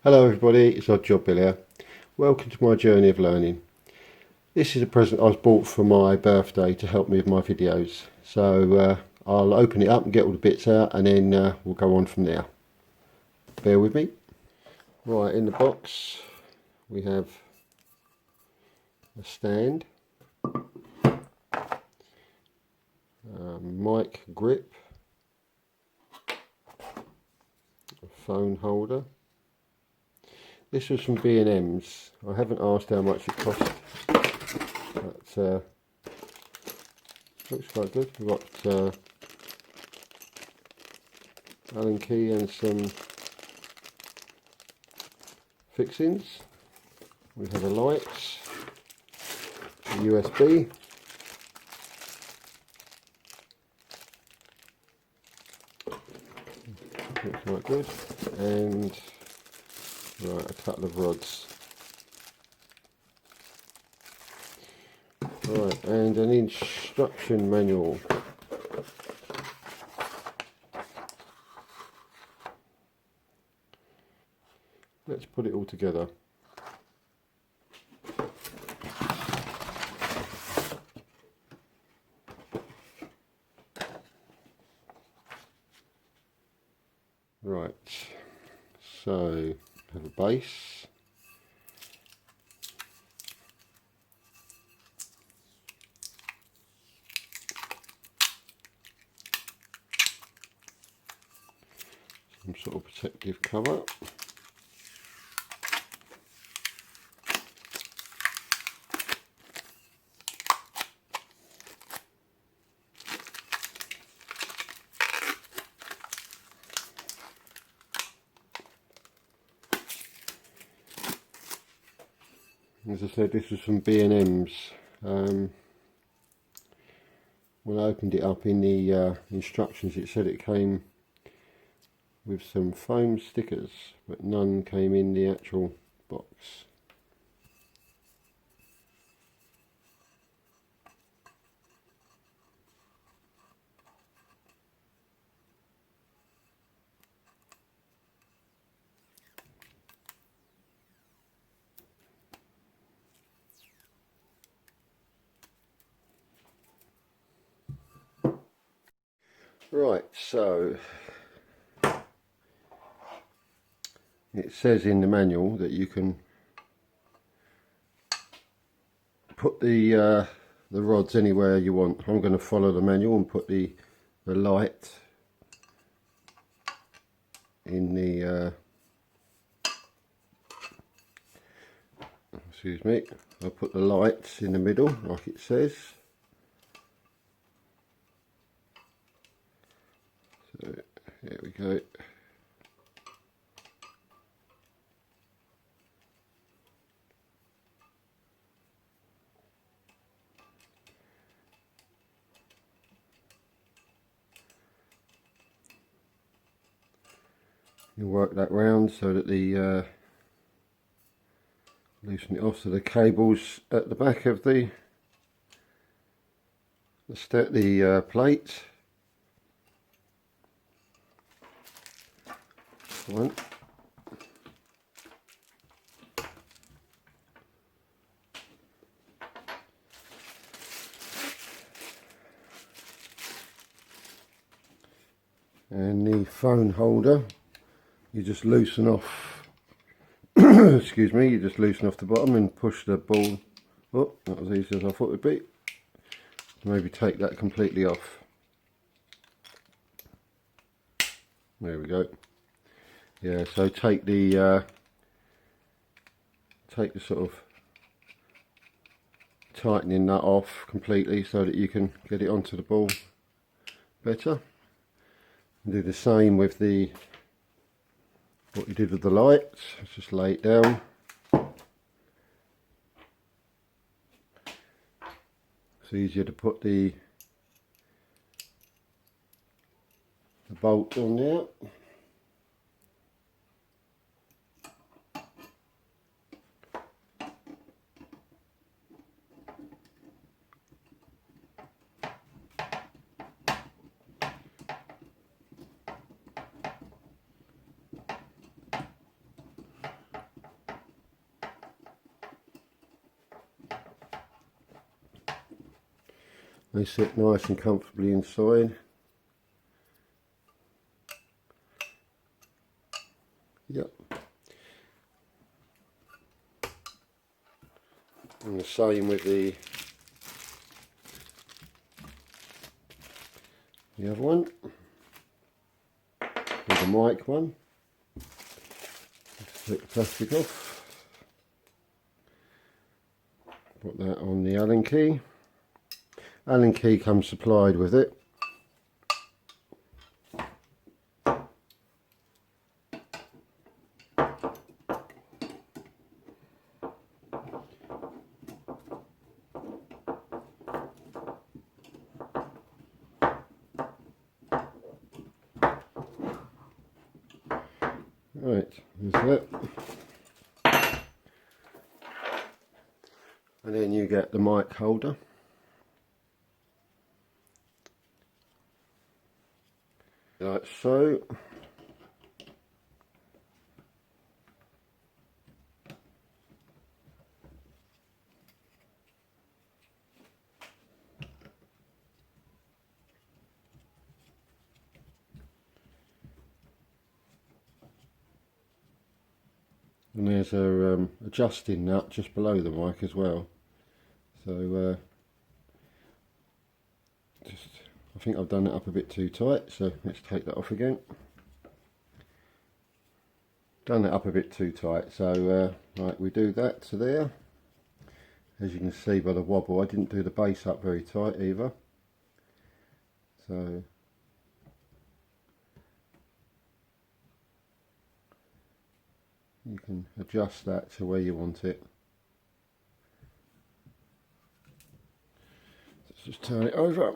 Hello everybody, it's Odd Job Bill here. Welcome to my journey of learning. This is a present I was bought for my birthday to help me with my videos. So I'll open it up and get all the bits out and then we'll go on from there. Bear with me. Right, in the box we have a stand, mic grip, a phone holder. This was from B&M's. I haven't asked how much it cost, but looks quite good. We've got Allen key and some fixings. We have a light, a USB, looks quite good, and right, a couple of rods. Right, and an instruction manual. Let's put it all together. Right, so have a base. Some sort of protective cover. As I said, this was from B&M's. When I opened it up in the instructions, it said it came with some foam stickers, but none came in the actual box. Right, so it says in the manual that you can put the rods anywhere you want. I'm going to follow the manual and put the light in the excuse me, I'll put the lights in the middle like it says. So here we go. You work that round so that the loosen it off, so the cables at the back of the plate. One. And the phone holder, you just loosen off excuse me, you just loosen off the bottom and push the ball. Oh, not as easy as I thought it would be. Maybe take that completely off. There we go. Yeah, so take the sort of tightening that off completely so that you can get it onto the ball better. And do the same with what you did with the lights. Just lay it down. It's easier to put the bolt on there. They sit nice and comfortably inside. Yep. And the same with the other one, with the mic one. Take the plastic off. Put that on the Allen key. Allen key comes supplied with it. Right, there's that. And then you get the mic holder. Like so. And there's a adjusting nut just below the mic as well. So I think I've done it up a bit too tight, so let's take that off again. Done it up a bit too tight, so right, we do that to there. As you can see by the wobble, I didn't do the base up very tight either. So you can adjust that to where you want it. Let's just turn it over,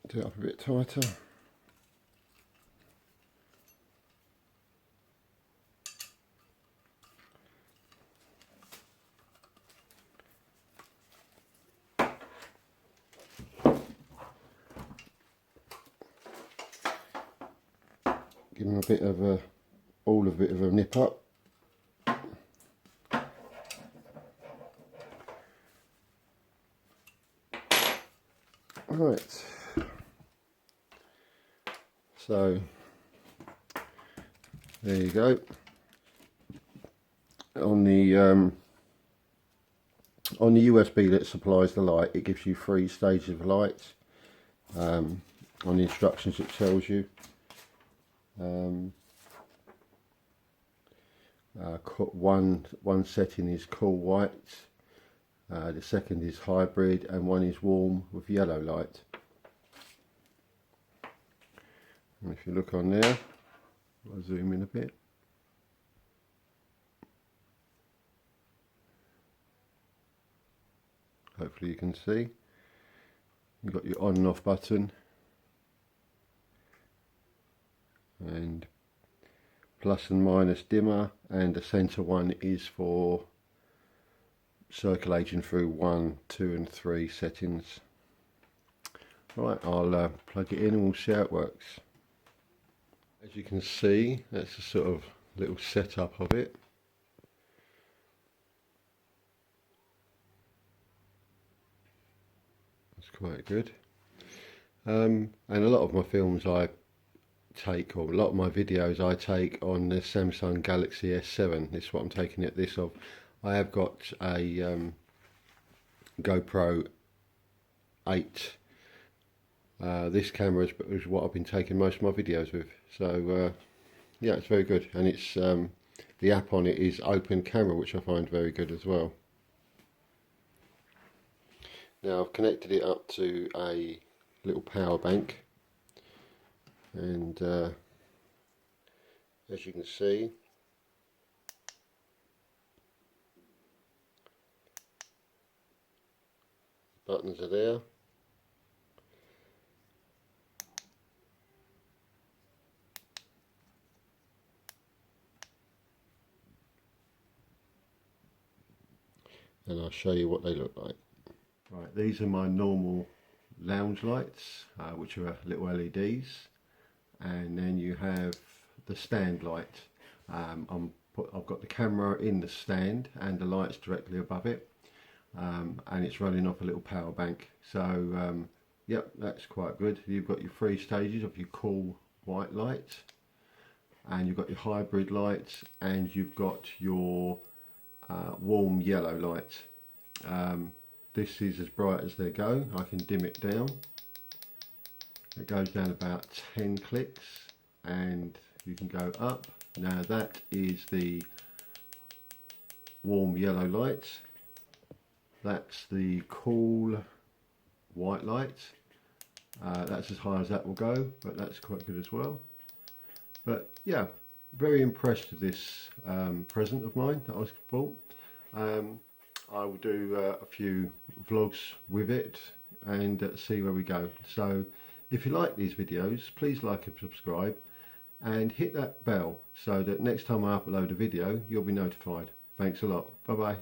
do it up a bit tighter. Give them a bit of a, all a bit of a nip up. Right, so there you go. On the USB that supplies the light, it gives you 3 stages of light. On the instructions it tells you. One setting is cool white, the second is hybrid, and one is warm with yellow light. And if you look on there, I'll zoom in a bit. Hopefully you can see. You've got your on and off button, and plus and minus dimmer, and the center one is for circulating through 1, 2 and 3 settings. Right, I'll plug it in and we'll see how it works. As you can see, that's a sort of little setup of it. That's quite good. And a lot of my films I take, or a lot of my videos I take on the Samsung Galaxy S7. This is what I'm taking it this of. I have got a GoPro 8. This camera is what I've been taking most of my videos with. So yeah, it's very good, and it's the app on it is Open Camera, which I find very good as well. Now I've connected it up to a little power bank, and as you can see, buttons are there. And I'll show you what they look like. Right, these are my normal lounge lights, which are little LEDs, and then you have the stand light. I've got the camera in the stand and the lights directly above it. and it's running off a little power bank. So yep, that's quite good. You've got your 3 stages of your cool white light, and you've got your hybrid lights, and you've got your warm yellow light. This is as bright as they go. I can dim it down. It goes down about 10 clicks, and you can go up. Now that is the warm yellow light. That's the cool white light. That's as high as that will go, but that's quite good as well. But yeah, very impressed with this present of mine that I was bought. I will do a few vlogs with it and see where we go. So if you like these videos, please like and subscribe, and hit that bell so that next time I upload a video you'll be notified. Thanks a lot. Bye bye.